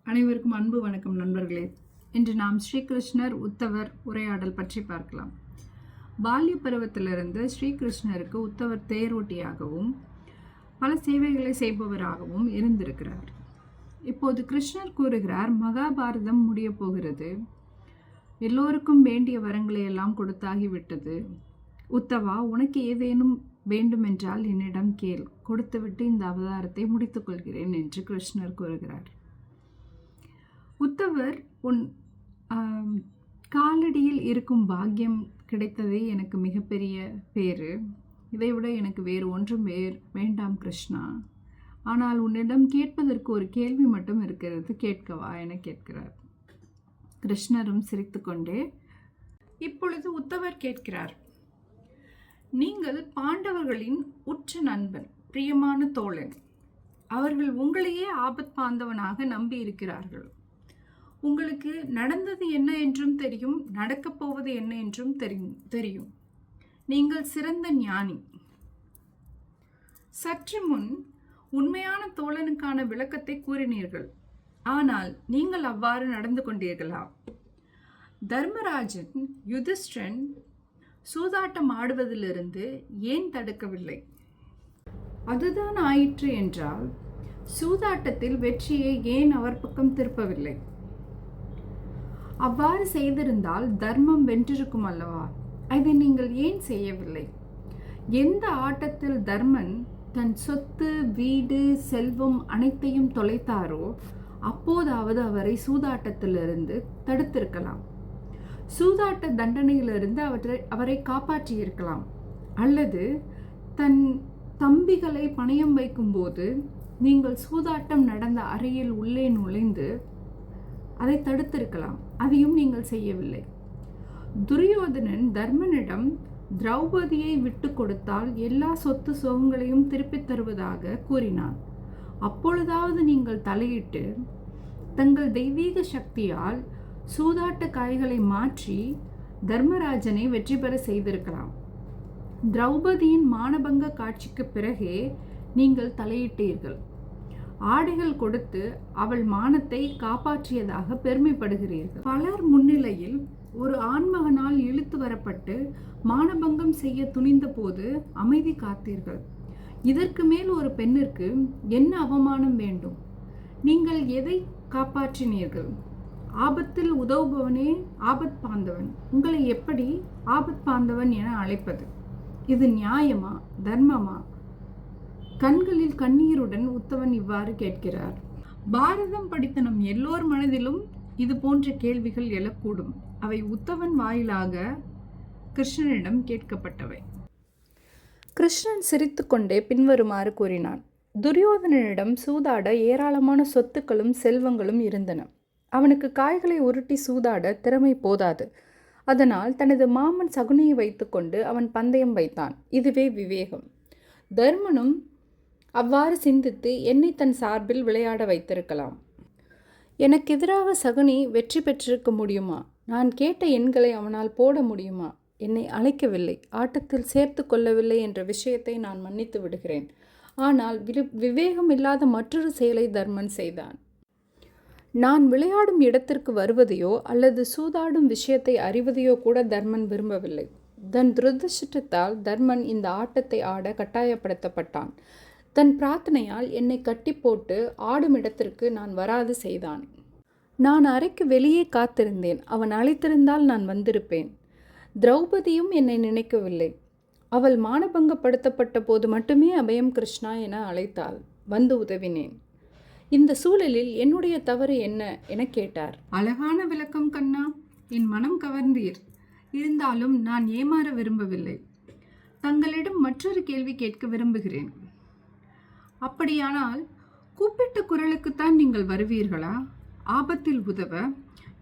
அனைவருக்கும் அன்பு வணக்கம் நண்பர்களே. இன்று நாம் ஸ்ரீகிருஷ்ணர் உத்தவர் உரையாடல் பற்றி பார்க்கலாம். பால்ய பருவத்திலிருந்து ஸ்ரீகிருஷ்ணருக்கு உத்தவர் தேரோட்டியாகவும் பல சேவைகளை செய்பவராகவும் இருந்திருக்கிறார். இப்போது கிருஷ்ணர் கூறுகிறார், மகாபாரதம் முடிய போகிறது, எல்லோருக்கும் வேண்டிய வரங்களை எல்லாம் கொடுத்தாகிவிட்டது. உத்தவா, உனக்கு ஏதேனும் வேண்டுமென்றால் என்னிடம் கேள், கொடுத்துவிட்டு இந்த அவதாரத்தை முடித்துக் கொள்கிறேன் என்று கிருஷ்ணர் கூறுகிறார். உத்தவர், உன் காலடியில் இருக்கும் பாக்கியம் கிடைத்ததே எனக்கு மிகப்பெரிய பேரு. இதைவிட எனக்கு வேறு ஒன்றும் வேண்டாம் கிருஷ்ணா. ஆனால் உன்னிடம் கேட்பதற்கு ஒரு கேள்வி மட்டும் இருக்கிறது, கேட்கவா என கேட்கிறார். கிருஷ்ணரும் சிரித்துக்கொண்டே, இப்பொழுது உத்தவர் கேட்கிறார், நீங்கள் பாண்டவர்களின் உற்ற நண்பன், பிரியமான தோழன். அவர்கள் உங்களையே ஆபத் பாந்தவனாக நம்பி இருக்கிறார்கள். உங்களுக்கு நடந்தது என்ன என்றும் தெரியும், நடக்கப் போவது என்ன என்றும் தெரியும். நீங்கள் சிறந்த ஞானி. சற்று முன் உண்மையான தோழனுக்கான விளக்கத்தை கூறினீர்கள். ஆனால் நீங்கள் அவ்வாறு நடந்து கொண்டீர்களா? தர்மராஜன் யுதிஷ்டிரன் சூதாட்டம் ஆடுவதிலிருந்து ஏன் தடுக்கவில்லை? அதுதான் ஆயிற்று என்றால் சூதாட்டத்தில் வெற்றியை ஏன் அவர் பக்கம் திருப்பவில்லை? அவ்வாறு செய்திருந்தால் தர்மம் வென்றிருக்கும் அல்லவா? அதை நீங்கள் ஏன் செய்யவில்லை? எந்த ஆட்டத்தில் தர்மன் தன் சொத்து, வீடு, செல்வம் அனைத்தையும் தொலைத்தாரோ அப்போதாவது அவரை சூதாட்டத்திலிருந்து தடுத்திருக்கலாம். சூதாட்ட தண்டனையிலிருந்து அவரை காப்பாற்றியிருக்கலாம். அல்லது தன் தம்பிகளை பணயம் வைக்கும்போது நீங்கள் சூதாட்டம் நடந்த அறையில் உள்ளே நுழைந்து அதை தடுத்திருக்கலாம். அதையும் நீங்கள் செய்யவில்லை. துரியோதனன் தர்மனிடம் திரௌபதியை விட்டு கொடுத்தால் எல்லா சொத்து சுகங்களையும் திருப்பித் தருவதாக கூறினான். அப்பொழுதாவது நீங்கள் தலையிட்டு தங்கள் தெய்வீக சக்தியால் சூதாட்ட காய்களை மாற்றி தர்மராஜனை வெற்றி பெற செய்திருக்கலாம். திரௌபதியின் மானபங்க காட்சிக்கு பிறகே நீங்கள் தலையிட்டீர்கள். ஆடைகள் கொடுத்து அவள் மானத்தை காப்பாற்றியதாக பெருமைப்படுகிறீர்கள். பலர் முன்னிலையில் ஒரு ஆண்மகனால் இழுத்து வரப்பட்டு மானபங்கம் செய்ய துணிந்த போது அமைதி காத்தீர்கள். இதற்கு மேல் ஒரு பெண்ணிற்கு என்ன அவமானம் வேண்டும்? நீங்கள் எதை காப்பாற்றினீர்கள்? ஆபத்தில் உதவுபவனே ஆபத் பாந்தவன். உங்களை எப்படி ஆபத் பாந்தவன் என அழைப்பது? இது நியாயமா, தர்மமா? கண்களில் கண்ணீருடன் உத்தவன் இவ்வாறு கேட்கிறார். பாரதம் படித்த நம் எல்லோர் மனதிலும் இது போன்ற கேள்விகள் எழக்கூடும். அவை உத்தவன் வாயிலாக கிருஷ்ணனிடம் கேட்கப்பட்டவை. கிருஷ்ணன் சிரித்துக்கொண்டே பின்வருமாறு கூறினான். துரியோதனனிடம் சூதாட ஏராளமான சொத்துக்களும் செல்வங்களும் இருந்தன. அவனுக்கு காய்களை உருட்டி சூதாட திறமை போதாது. அதனால் தனது மாமன் சகுனியை வைத்துக்கொண்டு அவன் பந்தயம் வைத்தான். இதுவே விவேகம். தர்மனும் அவ்வாறு சிந்தித்து என்னை தன் சார்பில் விளையாட வைத்திருக்கலாம். எனக்கு எதிராக சகுனி வெற்றி பெற்றிருக்க முடியுமா? நான் கேட்ட எண்களை அவனால் போட முடியுமா? என்னை அழைக்கவில்லை, ஆட்டத்தில் சேர்த்து கொள்ளவில்லை என்ற விஷயத்தை நான் மன்னித்து விடுகிறேன். ஆனால் விவேகம் இல்லாத மற்றொரு செயலை தர்மன் செய்தான். நான் விளையாடும் இடத்திற்கு வருவதையோ அல்லது சூதாடும் விஷயத்தை அறிவதையோ கூட தர்மன் விரும்பவில்லை. தன் துரதிர்ஷ்டத்தால் தர்மன் இந்த ஆட்டத்தை ஆட கட்டாயப்படுத்தப்பட்டான். தன் பிரார்த்தனையால் என்னை கட்டி போட்டு ஆடும் இடத்திற்கு நான் வராது செய்தான். நான் அறைக்கு வெளியே காத்திருந்தேன். அவன் அழைத்திருந்தால் நான் வந்திருப்பேன். திரௌபதியும் என்னை நினைக்கவில்லை. அவள் மானபங்கப்படுத்தப்பட்ட போது மட்டுமே அபயம் கிருஷ்ணா என அழைத்தாள். வந்து உதவினேன். இந்த சூழலில் என்னுடைய தவறு என்ன என கேட்டார். அழகான விளக்கம் கண்ணா, என் மனம் கவர்ந்தீர். இருந்தாலும் நான் ஏமாற விரும்பவில்லை. தங்களிடம் மற்றொரு கேள்வி கேட்க விரும்புகிறேன். அப்படியானால் கூப்பிட்ட குரலுக்குத்தான் நீங்கள் வருவீர்களா? ஆபத்தில் உதவ,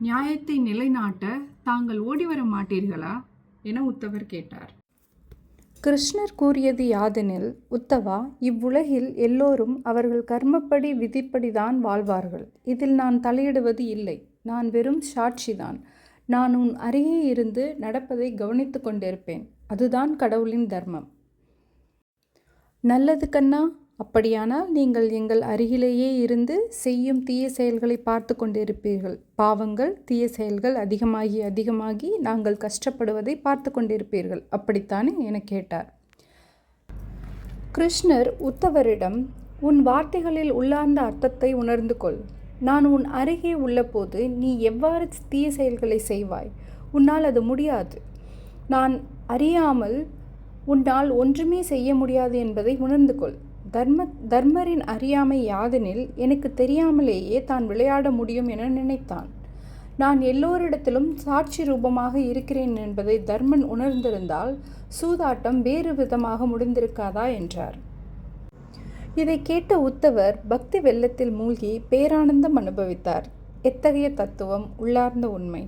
நியாயத்தை நிலைநாட்ட தாங்கள் ஓடி வர மாட்டீர்களா என உத்தவர் கேட்டார். கிருஷ்ணர் கூறியது யாதெனில், உத்தவா, இவ்வுலகில் எல்லோரும் அவர்கள் கர்மப்படி விதிப்படிதான் வாழ்வார்கள். இதில் நான் தலையிடுவது இல்லை. நான் வெறும் சாட்சிதான். நான் உன் அருகே இருந்து நடப்பதை கவனித்து கொண்டிருப்பேன். அதுதான் கடவுளின் தர்மம். நல்லது கண்ணா, அப்படியானால் நீங்கள் எங்கள் அருகிலேயே இருந்து செய்யும் தீய செயல்களை பார்த்து கொண்டிருப்பீர்கள். பாவங்கள், தீய செயல்கள் அதிகமாகி அதிகமாகி நாங்கள் கஷ்டப்படுவதை பார்த்து கொண்டிருப்பீர்கள். அப்படித்தானே என கேட்டார். கிருஷ்ணர் உத்தவரிடம், உன் வார்த்தைகளில் உள்ளார்ந்த அர்த்தத்தை உணர்ந்து கொள். நான் உன் அருகே உள்ளபோது நீ எவ்வாறு தீய செயல்களை செய்வாய்? உன்னால் அது முடியாது. நான் அறியாமல் உன்னால் ஒன்றுமே செய்ய முடியாது என்பதை உணர்ந்து கொள். தர்மரின் அறியாமை யாதெனில், எனக்கு தெரியாமலேயே தான் விளையாட முடியும் என நினைத்தான். நான் எல்லோரிடத்திலும் சாட்சி ரூபமாக இருக்கிறேன் என்பதை தர்மன் உணர்ந்திருந்தால் சூதாட்டம் வேறு விதமாக முடிந்திருக்காதா என்றார். இதை கேட்ட உத்தவர் பக்தி வெள்ளத்தில் மூழ்கி பேரானந்தம் அனுபவித்தார். எத்தகைய தத்துவம், உள்ளார்ந்த உண்மை!